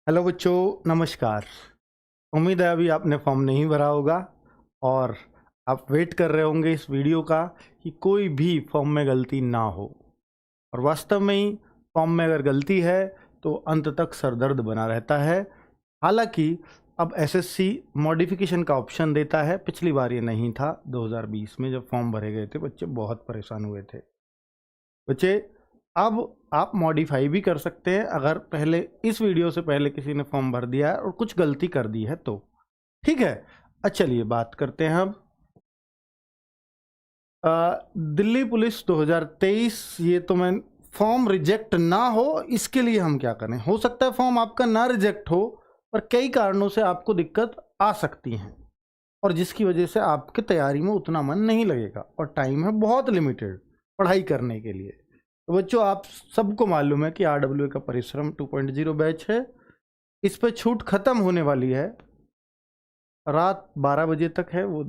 Hello बच्चों, नमस्कार। उम्मीद है अभी आपने फॉर्म नहीं भरा होगा और आप वेट कर रहे होंगे इस वीडियो का कि कोई भी फॉर्म में गलती ना हो। और वास्तव में ही फॉर्म में अगर गलती है तो अंत तक सरदर्द बना रहता है। हालांकि अब एसएससी मॉडिफिकेशन का ऑप्शन देता है। पिछली बार ये नहीं था। 2020 में जब फॉर्म भरे गए थे बच्चे बहुत परेशान हुए थे। बच्चे, अब आप मॉडिफाई भी कर सकते हैं अगर पहले इस वीडियो से पहले किसी ने फॉर्म भर दिया है और कुछ गलती कर दी है तो। ठीक है, चलिए बात करते हैं अब। दिल्ली पुलिस 2023, ये तो मैं फॉर्म रिजेक्ट ना हो इसके लिए हम क्या करें। हो सकता है फॉर्म आपका ना रिजेक्ट हो, पर कई कारणों से आपको दिक्कत आ सकती हैं और जिसकी वजह से आपके तैयारी में उतना मन नहीं लगेगा और टाइम है बहुत लिमिटेड पढ़ाई करने के लिए। तो बच्चों, आप सबको मालूम है कि RWA का परिश्रम 2.0 बैच है। इस पर छूट खत्म होने वाली है, रात 12 बजे तक है वो।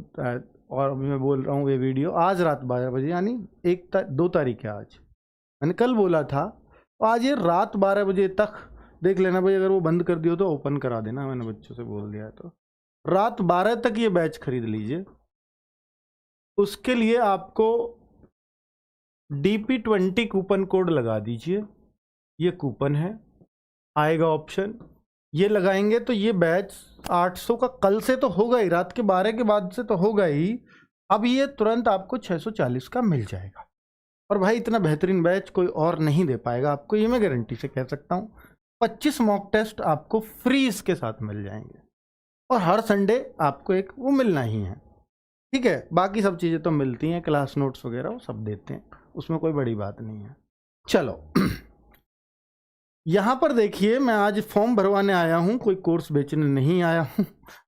और अभी मैं बोल रहा हूँ ये वीडियो आज रात 12 बजे, यानी 2 तारीख है आज। मैंने कल बोला था, तो आज ये रात 12 बजे तक देख लेना भाई। अगर वो बंद कर दियो तो ओपन करा देना, मैंने बच्चों से बोल दिया है। तो रात 12 तक ये बैच खरीद लीजिए। उसके लिए आपको DP20 कूपन कोड लगा दीजिए। ये कूपन है, आएगा ऑप्शन, ये लगाएंगे तो ये बैच 800 का कल से तो होगा ही, रात के 12 के बाद से तो होगा ही। अब ये तुरंत आपको 640 का मिल जाएगा। और भाई इतना बेहतरीन बैच कोई और नहीं दे पाएगा आपको, ये मैं गारंटी से कह सकता हूँ। 25 मॉक टेस्ट आपको फ्री इसके साथ मिल जाएंगे और हर संडे आपको एक वो मिलना ही है। ठीक है, बाकी सब चीज़ें तो मिलती हैं, क्लास नोट्स वगैरह वो सब देते हैं, उसमें कोई बड़ी बात नहीं है। चलो यहाँ पर देखिए, मैं आज फॉर्म भरवाने आया हूँ, कोई कोर्स बेचने नहीं आया हूँ।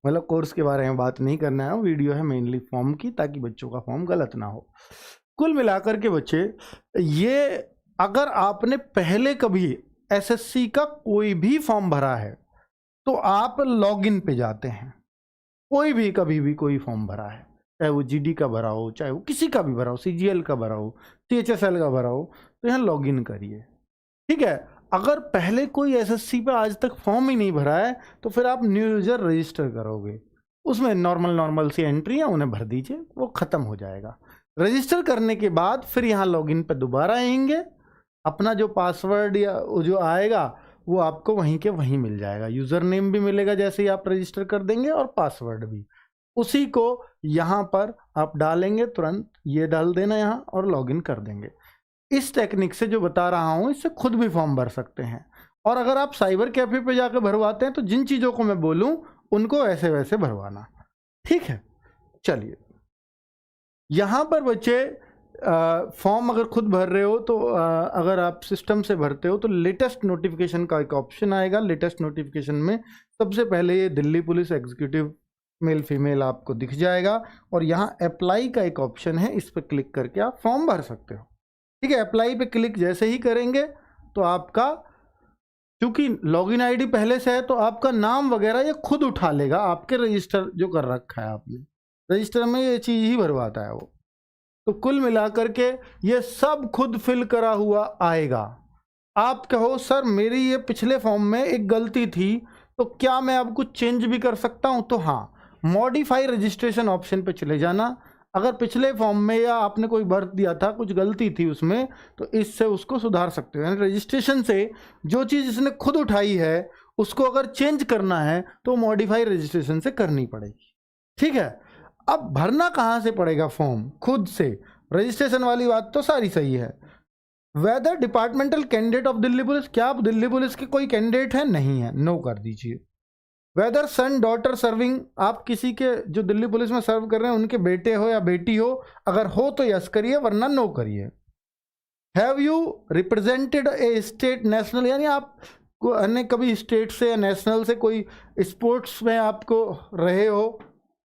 मतलब कोर्स के बारे में बात नहीं करना है, वीडियो है मेनली फॉर्म की, ताकि बच्चों का फॉर्म गलत ना हो। कुल मिलाकर के बच्चे, ये अगर आपने पहले कभी एसएससी का कोई भी फॉर्म भरा है तो आप लॉगिन पे जाते हैं। कोई भी कभी भी कोई फॉर्म भरा है, चाहे वो जीडी का भरा हो, चाहे वो किसी का भी भरा हो, सीजीएल का भरा हो, CHSL का भरा हो, तो यहाँ लॉगिन करिए। ठीक है, अगर पहले कोई एसएससी पे आज तक फॉर्म ही नहीं भरा है तो फिर आप न्यू यूजर रजिस्टर करोगे, उसमें नॉर्मल सी एंट्री है, उन्हें भर दीजिए, वो ख़त्म हो जाएगा। रजिस्टर करने के बाद फिर यहाँ लॉगिन पे दोबारा आएंगे, अपना जो पासवर्ड या जो आएगा वो आपको वहीं के वहीं मिल जाएगा। यूज़र नेम भी मिलेगा जैसे ही आप रजिस्टर कर देंगे, और पासवर्ड भी उसी को यहाँ पर आप डालेंगे, तुरंत ये डाल देना यहाँ और लॉगिन कर देंगे। इस टेक्निक से जो बता रहा हूँ, इससे खुद भी फॉर्म भर सकते हैं। और अगर आप साइबर कैफे पे जाकर भरवाते हैं तो जिन चीज़ों को मैं बोलूँ उनको ऐसे वैसे भरवाना। ठीक है, चलिए यहाँ पर बच्चे, फॉर्म अगर खुद भर रहे हो तो अगर आप सिस्टम से भरते हो तो लेटेस्ट नोटिफिकेशन का एक ऑप्शन आएगा। लेटेस्ट नोटिफिकेशन में सबसे पहले ये Delhi police executive male female आपको दिख जाएगा और यहाँ अप्लाई का एक ऑप्शन है, इस पर क्लिक करके आप फॉर्म भर सकते हो। ठीक है, अप्लाई पे क्लिक जैसे ही करेंगे तो आपका, क्योंकि लॉगिन आईडी पहले से है तो आपका नाम वगैरह ये खुद उठा लेगा, आपके रजिस्टर जो कर रखा है आपने, रजिस्टर में ये चीज़ ही भरवाता है वो। तो कुल मिलाकर के ये सब खुद फिल करा हुआ आएगा। आप कहो सर मेरी ये पिछले फॉर्म में एक गलती थी, तो क्या मैं अब कुछ चेंज भी कर सकता हूँ? तो हाँ, मॉडिफाई रजिस्ट्रेशन ऑप्शन पे चले जाना। अगर पिछले फॉर्म में या आपने कोई भर दिया था, कुछ गलती थी उसमें, तो इससे उसको सुधार सकते हो। यानी रजिस्ट्रेशन से जो चीज़ इसने खुद उठाई है उसको अगर चेंज करना है तो मॉडिफाई रजिस्ट्रेशन से करनी पड़ेगी। ठीक है, अब भरना कहाँ से पड़ेगा फॉर्म? खुद से। रजिस्ट्रेशन वाली बात तो सारी सही है। Whether departmental candidate of Delhi police, क्या आप दिल्ली पुलिस के कोई कैंडिडेट है? नहीं है, नो कर दीजिए। वेदर सन डॉटर सर्विंग, आप किसी के जो दिल्ली पुलिस में सर्व कर रहे हैं उनके बेटे हो या बेटी हो, अगर हो तो यस करिए, वरना नो करिए। Have you represented A state national, यानी आप अन्य कभी स्टेट से या नेशनल से कोई स्पोर्ट्स में आपको रहे हो,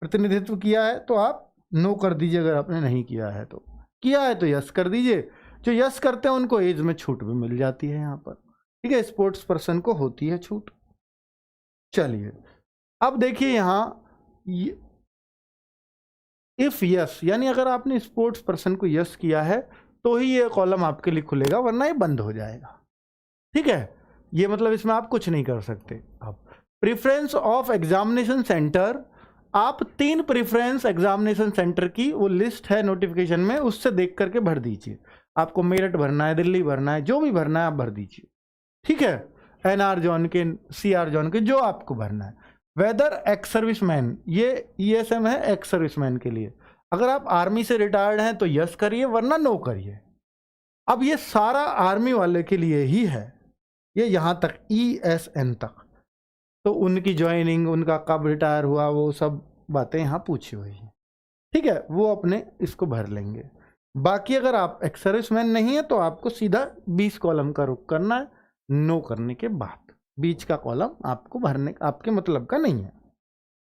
प्रतिनिधित्व किया है, तो आप नो कर दीजिए। अगर आपने नहीं किया है तो, किया है तो यस कर दीजिए। जो यस करते हैं उनको एज में छूट भी मिल जाती है यहाँ पर। ठीक है, स्पोर्ट्स पर्सन को होती है छूट। चलिए अब देखिए यहाँ, इफ यस, यानी अगर आपने स्पोर्ट्स पर्सन को यस किया है तो ही ये कॉलम आपके लिए खुलेगा, वरना ये बंद हो जाएगा। ठीक है, ये मतलब इसमें आप कुछ नहीं कर सकते। अब प्रेफरेंस ऑफ एग्जामिनेशन सेंटर, आप 3 प्रेफरेंस एग्जामिनेशन सेंटर की वो लिस्ट है नोटिफिकेशन में, उससे देख करके भर दीजिए। आपको मेरठ भरना है, दिल्ली भरना है, जो भी भरना है आप भर दीजिए, ठीक है। एनआर जोन के, सीआर जोन के, जो आपको भरना है। वेदर एक्स सर्विसमैन, ये ईएसएम है एक्स सर्विसमैन के लिए। अगर आप आर्मी से रिटायर्ड हैं तो यस करिए, वरना नो करिए। अब ये सारा आर्मी वाले के लिए ही है, ये यहाँ तक ESN तक। तो उनकी ज्वाइनिंग, उनका कब रिटायर हुआ, वो सब बातें यहाँ पूछी हुई हैं, ठीक है। वो अपने इसको भर लेंगे। बाकी अगर आप एक्स सर्विसमैन नहीं है तो आपको सीधा 20 कॉलम का रुख करना है, नो करने के बाद। बीच का कॉलम आपको भरने आपके मतलब का नहीं है।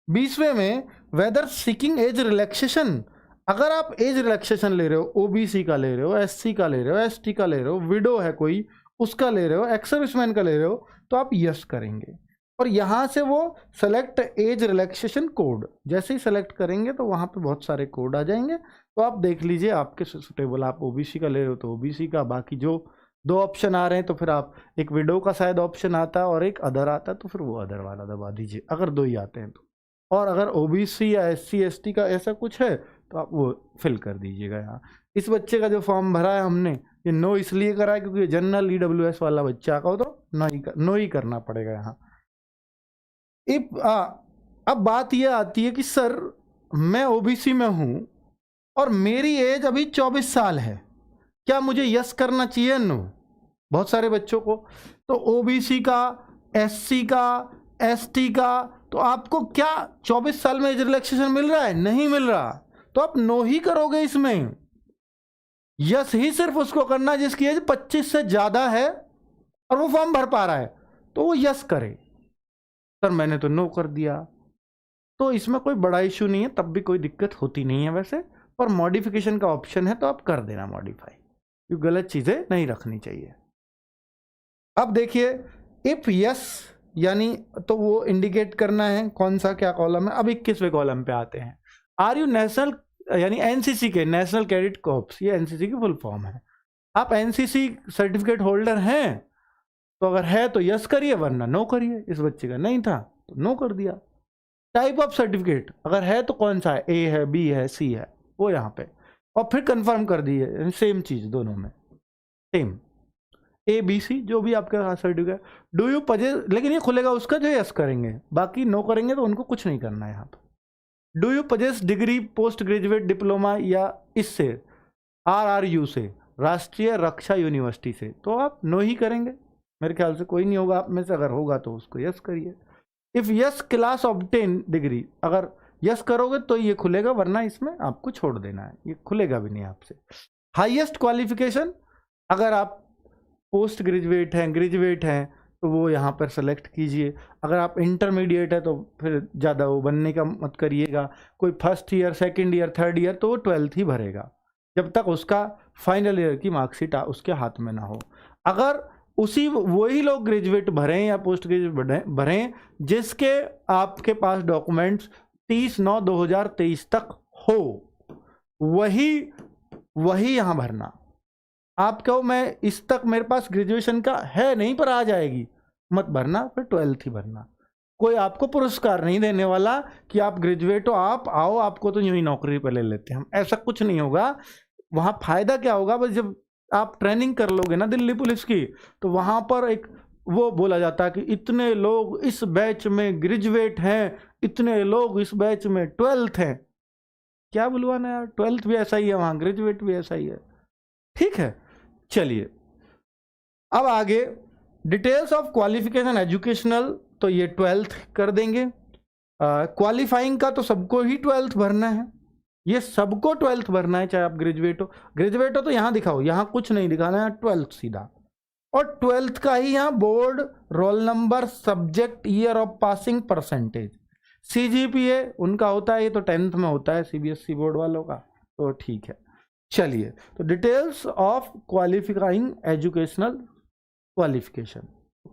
20वें में वेदर सीकिंग एज रिलैक्सेशन, अगर आप एज रिलैक्सेशन ले रहे हो, OBC का ले रहे हो, SC का ले रहे हो, ST का ले रहे हो, विडो है कोई उसका ले रहे हो, एक्स सर्विसमैन का ले रहे हो, तो आप यस करेंगे। और यहाँ से वो सेलेक्ट एज रिलैक्सेशन कोड, जैसे ही सेलेक्ट करेंगे तो वहाँ पे बहुत सारे कोड आ जाएंगे, तो आप देख लीजिए आपके सुटेबल। आप OBC का ले रहे हो तो OBC का, बाकी जो 2 ऑप्शन आ रहे हैं तो फिर आप, एक विडो का शायद ऑप्शन आता है और एक अदर आता है, तो फिर वो अदर वाला दबा दीजिए अगर 2 ही आते हैं तो। और अगर OBC या SC ST का ऐसा कुछ है तो आप वो फिल कर दीजिएगा यहाँ। इस बच्चे का जो फॉर्म भरा है हमने, ये नो इसलिए करा है क्योंकि जनरल EWS वाला बच्चा का हो तो नो ही करना पड़ेगा यहाँ। अब बात ये आती है कि सर मैं OBC में हूँ और मेरी एज अभी 24 साल है, क्या मुझे यस करना चाहिए नो? बहुत सारे बच्चों को तो OBC का, SC का, ST का, तो आपको क्या 24 साल में एज रिलैक्सेशन मिल रहा है? नहीं मिल रहा, तो आप नो ही करोगे इसमें। यस ही सिर्फ उसको करना जिसकी एज 25 से ज्यादा है और वो फॉर्म भर पा रहा है, तो वो यस करे। सर मैंने तो नो कर दिया, तो इसमें कोई बड़ा इशू नहीं है, तब भी कोई दिक्कत होती नहीं है वैसे। पर मॉडिफिकेशन का ऑप्शन है तो आप कर देना मॉडिफाई, क्योंकि गलत चीजें नहीं रखनी चाहिए। अब देखिए इफ यस यानी तो वो इंडिकेट करना है कौन सा क्या कॉलम है। अब 21वें कॉलम पे आते हैं। आर यू नेशनल, यानी NCC के, नेशनल कैडेट कॉर्प्स, ये NCC की फुल फॉर्म है। आप NCC सर्टिफिकेट होल्डर हैं तो अगर है तो यस करिए, वरना नो करिए। इस बच्चे का नहीं था तो नो कर दिया। टाइप ऑफ सर्टिफिकेट अगर है तो कौन सा है, A है, B है, C है, वो यहाँ पे, और फिर कंफर्म कर दिए। सेम चीज दोनों में सेम, ABC जो भी आपका सर्टिफिकेट। डू यू पजेस, लेकिन ये खुलेगा उसका जो यस करेंगे, बाकी नो करेंगे तो उनको कुछ नहीं करना है यहाँ पे। Do you possess degree, post graduate diploma या इससे RRU से, राष्ट्रीय रक्षा यूनिवर्सिटी से, तो आप नो ही करेंगे। मेरे ख्याल से कोई नहीं होगा आप में से, अगर होगा तो उसको यस करिए। If yes class obtain degree, अगर यस करोगे तो ये खुलेगा, वरना इसमें आपको छोड़ देना है, ये खुलेगा भी नहीं आपसे। हाईएस्ट क्वालिफिकेशन, अगर आप पोस्ट ग्रेजुएट हैं, ग्रेजुएट हैं, तो वो यहाँ पर सेलेक्ट कीजिए। अगर आप इंटरमीडिएट है तो फिर ज़्यादा वो बनने का मत करिएगा। कोई first year, second year, third year, तो वो 12th ही भरेगा, जब तक उसका फाइनल ईयर की मार्कशीट उसके हाथ में ना हो। अगर उसी वही लोग ग्रेजुएट भरें या पोस्ट ग्रेजुएट भरें जिसके आपके पास डॉक्यूमेंट्स 30/9/2023 तक हो, वही यहाँ भरना। आप कहो मैं इस तक मेरे पास ग्रेजुएशन का है नहीं पर आ जाएगी, मत भरना, फिर 12th ही भरना। कोई आपको पुरस्कार नहीं देने वाला कि आप ग्रेजुएट हो, आप आओ, आपको तो यूं ही नौकरी पर ले लेते हैं हम, ऐसा कुछ नहीं होगा। वहां फायदा क्या होगा, बस जब आप ट्रेनिंग कर लोगे ना दिल्ली पुलिस की, तो वहां पर एक वो बोला जाता है कि इतने लोग इस बैच में ग्रेजुएट हैं, इतने लोग इस बैच में 12th हैं। क्या बुलवाना यार, 12th भी ऐसा ही है वहां, ग्रेजुएट भी ऐसा ही है, ठीक है। चलिए अब आगे डिटेल्स ऑफ क्वालिफिकेशन एजुकेशनल, तो ये 12th कर देंगे। क्वालिफाइंग का तो सबको ही 12th भरना है, ये सबको 12th भरना है, चाहे आप ग्रेजुएट हो तो यहाँ दिखाओ, यहाँ कुछ नहीं दिखाना है, 12th सीधा। और 12th का ही यहाँ board, roll number, subject, year of passing, percentage. CGPA उनका होता है, ये तो 10th में होता है CBSE बोर्ड वालों का, तो ठीक है। चलिए तो details of qualifying educational qualification,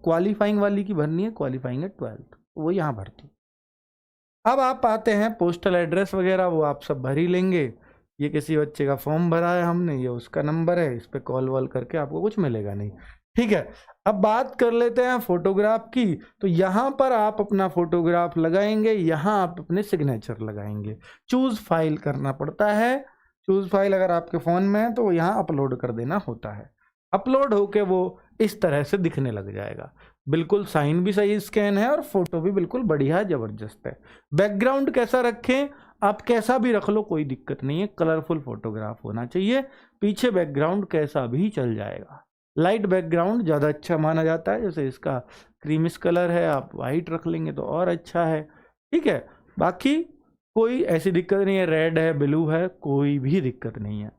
qualifying वाली की भरनी है, क्वालिफाइंग है 12th, वो यहाँ भरती। अब आप आते हैं पोस्टल एड्रेस वगैरह, वो आप सब भर ही लेंगे। ये किसी बच्चे का फॉर्म भरा है हमने, ये उसका नंबर है, इस पर कॉल वॉल करके आपको कुछ मिलेगा नहीं। ठीक है, अब बात कर लेते हैं फोटोग्राफ की। तो यहाँ पर आप अपना फोटोग्राफ लगाएंगे, यहाँ आप अपने सिग्नेचर लगाएंगे। चूज फाइल करना पड़ता है। चूज फाइल अगर आपके फ़ोन में है तो यहाँ अपलोड कर देना होता है। अपलोड होके वो इस तरह से दिखने लग जाएगा। बिल्कुल साइन भी सही स्कैन है और फोटो भी बिल्कुल बढ़िया जबरदस्त है। बैकग्राउंड कैसा रखें, आप कैसा भी रख लो, कोई दिक्कत नहीं है। कलरफुल फोटोग्राफ होना चाहिए। पीछे बैकग्राउंड कैसा भी चल जाएगा। लाइट बैकग्राउंड ज़्यादा अच्छा माना जाता है, जैसे इसका क्रीमिश कलर है, आप वाइट रख लेंगे तो और अच्छा है। ठीक है, बाकी कोई ऐसी दिक्कत नहीं है। रेड है, ब्लू है, कोई भी दिक्कत नहीं है।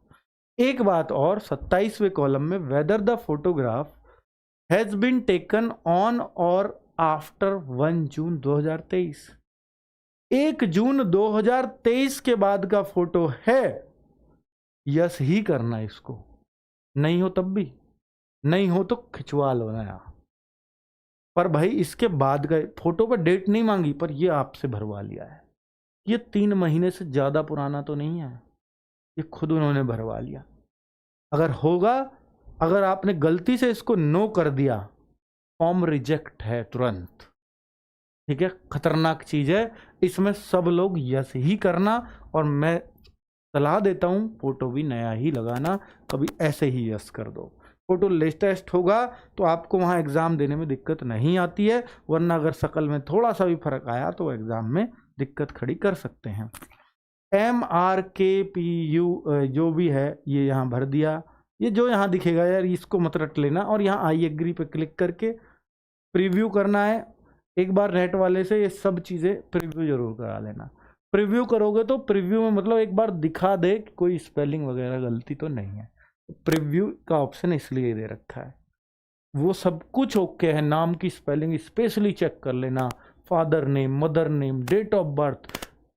एक बात और, 27वें कॉलम में whether the photograph has been taken on और आफ्टर 1 जून 2023। 1 जून 2023 के बाद का फोटो है, यस ही करना इसको। नहीं हो तब भी, नहीं हो तो खिंचवा लो ना यार। पर भाई इसके बाद का फोटो पर डेट नहीं मांगी, पर ये आपसे भरवा लिया है। ये 3 महीने से ज़्यादा पुराना तो नहीं है, ये खुद उन्होंने भरवा लिया। अगर होगा, अगर आपने गलती से इसको नो कर दिया, फॉर्म रिजेक्ट है तुरंत। ठीक है, खतरनाक चीज़ है। इसमें सब लोग यस ही करना, और मैं सलाह देता हूँ फोटो भी नया ही लगाना, कभी ऐसे ही यस कर दो। फोटो लेटेस्ट होगा तो आपको वहाँ एग्ज़ाम देने में दिक्कत नहीं आती है, वरना अगर शक्ल में थोड़ा सा भी फर्क आया तो एग्ज़ाम में दिक्कत खड़ी कर सकते हैं। MRKPU जो भी है ये यहाँ भर दिया। ये जो यहाँ दिखेगा यार, इसको मत रट लेना, और यहाँ आई एग्री पे क्लिक करके प्रीव्यू करना है। एक बार नेट वाले से ये सब चीज़ें प्रीव्यू जरूर करा लेना। प्रीव्यू करोगे तो प्रीव्यू में मतलब एक बार दिखा दे कि कोई स्पेलिंग वगैरह गलती तो नहीं है। प्रीव्यू का ऑप्शन इसलिए दे रखा है, वो सब कुछ ओके है। नाम की स्पेलिंग स्पेशली चेक कर लेना, father name, mother name, date of birth,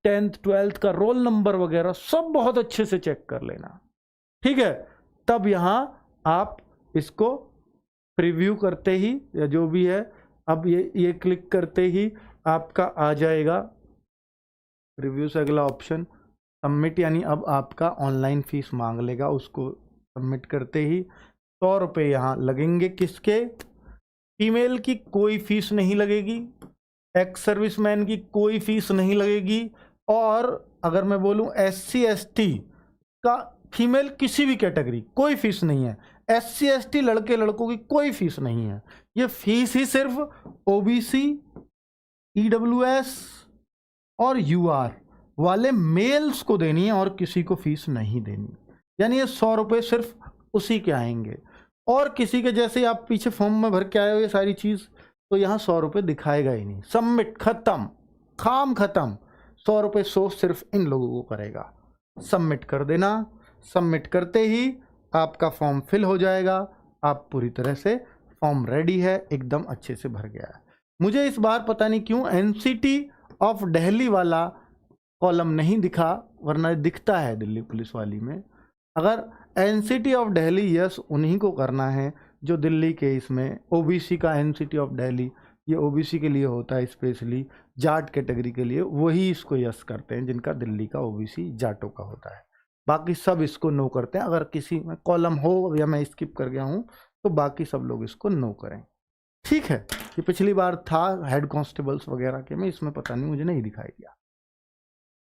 10th 12th का रोल नंबर वगैरह सब बहुत अच्छे से चेक कर लेना। ठीक है, तब यहाँ आप इसको प्रीव्यू करते ही या जो भी है, अब ये क्लिक करते ही आपका आ जाएगा प्रीव्यू से अगला ऑप्शन सबमिट, यानी अब आपका ऑनलाइन फीस मांग लेगा। उसको सबमिट करते ही 100 रुपये यहाँ लगेंगे। किसके? फीमेल की कोई फीस नहीं लगेगी, एक्स सर्विसमैन की कोई फीस नहीं लगेगी, और अगर मैं बोलूँ SC ST का, फीमेल किसी भी कैटेगरी कोई फीस नहीं है। SC ST लड़के लड़कों की कोई फीस नहीं है। ये फीस ही सिर्फ OBC, EWS और UR वाले मेल्स को देनी है, और किसी को फीस नहीं देनी। यानी ये 100 रुपये सिर्फ उसी के आएंगे, और किसी के जैसे आप पीछे फॉर्म में भर के आए हो ये सारी चीज़, तो यहाँ 100 रुपये दिखाएगा ही नहीं। सबमिट, खत्म, काम खत्म। 100 रुपये शो सिर्फ इन लोगों को करेगा। सबमिट कर देना। सबमिट करते ही आपका फॉर्म फिल हो जाएगा। आप पूरी तरह से फॉर्म रेडी है, एकदम अच्छे से भर गया है। मुझे इस बार पता नहीं क्यों NCT ऑफ दिल्ली वाला कॉलम नहीं दिखा, वरना दिखता है दिल्ली पुलिस वाली में। अगर NCT ऑफ दिल्ली यस उन्हीं को करना है जो दिल्ली के इसमें OBC का NCT ऑफ दिल्ली, ये OBC के लिए होता है स्पेशली, जाट कैटेगरी के लिए, वही इसको यस करते हैं जिनका दिल्ली का OBC जाटों का होता है। बाकी सब इसको नो करते हैं। अगर किसी में कॉलम हो या मैं स्किप कर गया हूँ तो बाकी सब लोग इसको नो करें। ठीक है, ये पिछली बार था हेड कांस्टेबल्स वगैरह के में, इसमें पता नहीं, मुझे नहीं दिखाई दिया।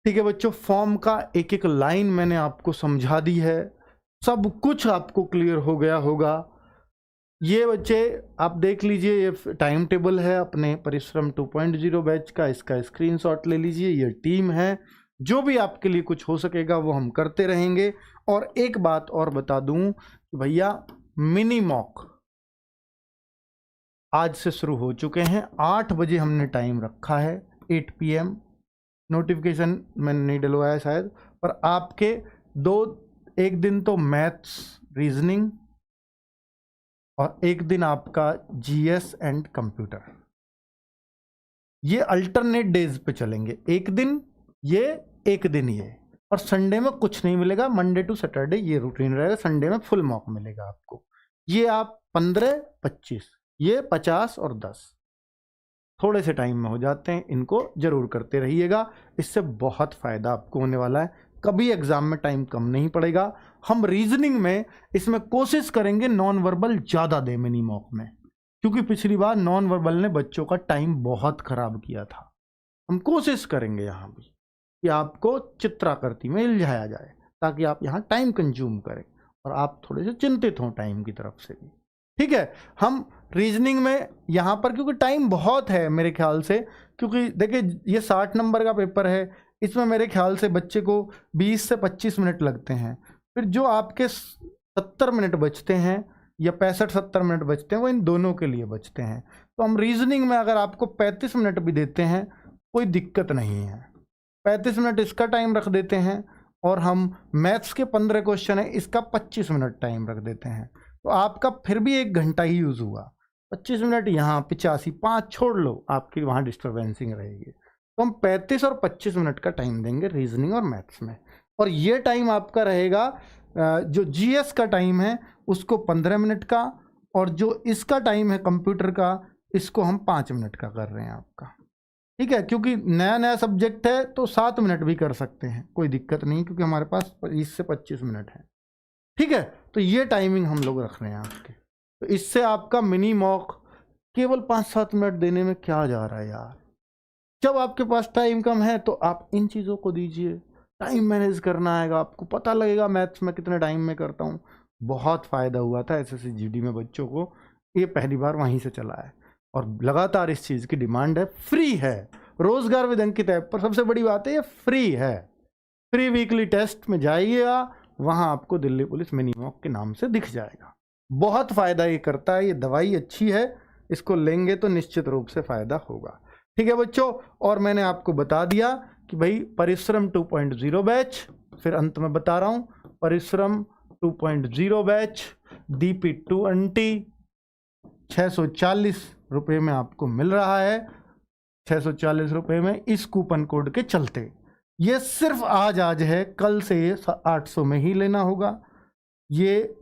ठीक है बच्चों, फॉर्म का एक एक लाइन मैंने आपको समझा दी है, सब कुछ आपको क्लियर हो गया होगा। ये बच्चे आप देख लीजिए, ये टाइम टेबल है अपने परिश्रम 2.0 बैच का, इसका स्क्रीनशॉट ले लीजिए। ये टीम है, जो भी आपके लिए कुछ हो सकेगा वो हम करते रहेंगे। और एक बात और बता दूं कि भैया मिनी मॉक आज से शुरू हो चुके हैं। 8 बजे हमने टाइम रखा है, 8 PM। नोटिफिकेशन मैंने नहीं डलवाया शायद, पर आपके एक दिन तो मैथ्स रीजनिंग और एक दिन आपका GS एंड कंप्यूटर, ये अल्टरनेट डेज पे चलेंगे। एक दिन ये, एक दिन ये, और संडे में कुछ नहीं मिलेगा। मंडे टू सैटरडे ये रूटीन रहेगा, संडे में फुल मॉक मिलेगा आपको। ये आप 15, 25, ये 50 और 10 थोड़े से टाइम में हो जाते हैं। इनको जरूर करते रहिएगा, इससे बहुत फ़ायदा आपको होने वाला है। कभी एग्जाम में टाइम कम नहीं पड़ेगा। हम रीजनिंग में इसमें कोशिश करेंगे नॉन वर्बल ज़्यादा दे मिनी मॉक में, क्योंकि पिछली बार नॉन वर्बल ने बच्चों का टाइम बहुत खराब किया था। हम कोशिश करेंगे यहाँ भी कि आपको चित्राकृति में इल्झाया जाए ताकि आप यहाँ टाइम कंज्यूम करें और आप थोड़े से चिंतित हों टाइम की तरफ से भी। ठीक है, हम रीजनिंग में यहाँ पर क्योंकि टाइम बहुत है मेरे ख्याल से, क्योंकि देखिए ये 60 नंबर का पेपर है, इसमें मेरे ख्याल से बच्चे को 20 से 25 मिनट लगते हैं। फिर जो आपके 70 मिनट बचते हैं या 65-70 मिनट बचते हैं वो इन दोनों के लिए बचते हैं। तो हम रीजनिंग में अगर आपको 35 मिनट भी देते हैं कोई दिक्कत नहीं है, 35 मिनट इसका टाइम रख देते हैं और हम मैथ्स के 15 क्वेश्चन है इसका 25 मिनट टाइम रख देते हैं, तो आपका फिर भी 1 घंटा ही यूज़ हुआ। 25 मिनट यहाँ 85, 5 छोड़ लो, आपकी वहाँ डिस्टर्बेंसिंग रहेगी। तो हम 35 और 25 मिनट का टाइम देंगे रीजनिंग और मैथ्स में। और ये टाइम आपका रहेगा जो जीएस का टाइम है उसको 15 मिनट का, और जो इसका टाइम है कंप्यूटर का इसको हम 5 मिनट का कर रहे हैं आपका। ठीक है, क्योंकि नया नया सब्जेक्ट है तो 7 मिनट भी कर सकते हैं, कोई दिक्कत नहीं, क्योंकि हमारे पास 20 से 25 मिनट है। ठीक है, तो ये टाइमिंग हम लोग रख रहे हैं आपके। तो इससे आपका मिनी मॉक केवल 5-7 मिनट देने में क्या जा रहा है यार। जब आपके पास टाइम कम है तो आप इन चीज़ों को दीजिए, टाइम मैनेज करना आएगा, आपको पता लगेगा मैथ्स में कितने टाइम में करता हूँ। बहुत फ़ायदा हुआ था एसएससी जीडी में बच्चों को, ये पहली बार वहीं से चला है और लगातार इस चीज़ की डिमांड है। फ्री है, रोजगार विद अंकित ऐप पर सबसे बड़ी बात है ये फ्री है। फ्री वीकली टेस्ट में जाइएगा, वहाँ आपको दिल्ली पुलिस मिनी मॉक के नाम से दिख जाएगा। बहुत फ़ायदा ये करता है, ये दवाई अच्छी है, इसको लेंगे तो निश्चित रूप से फ़ायदा होगा। ठीक है बच्चों, और मैंने आपको बता दिया कि भाई परिश्रम 2.0 बैच, फिर अंत में बता रहा हूँ परिश्रम 2.0 बैच DP2NT 640 रुपये में आपको मिल रहा है। 640 रुपये में इस कूपन कोड के चलते, ये सिर्फ आज है, कल से ये 800 में ही लेना होगा। ये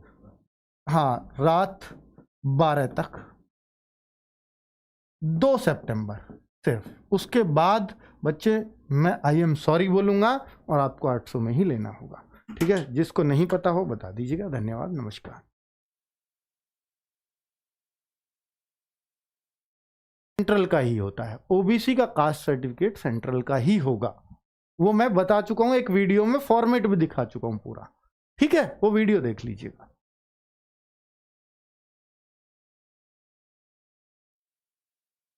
हाँ रात 12 तक, 2 सितंबर सिर्फ, उसके बाद बच्चे मैं आई एम सॉरी बोलूँगा और आपको 800 में ही लेना होगा। ठीक है, जिसको नहीं पता हो बता दीजिएगा। धन्यवाद, नमस्कार। सेंट्रल का ही होता है, ओबीसी का कास्ट सर्टिफिकेट सेंट्रल का ही होगा, वो मैं बता चुका हूँ, एक वीडियो में फॉर्मेट भी दिखा चुका हूँ पूरा। ठीक है, वो वीडियो देख लीजिएगा।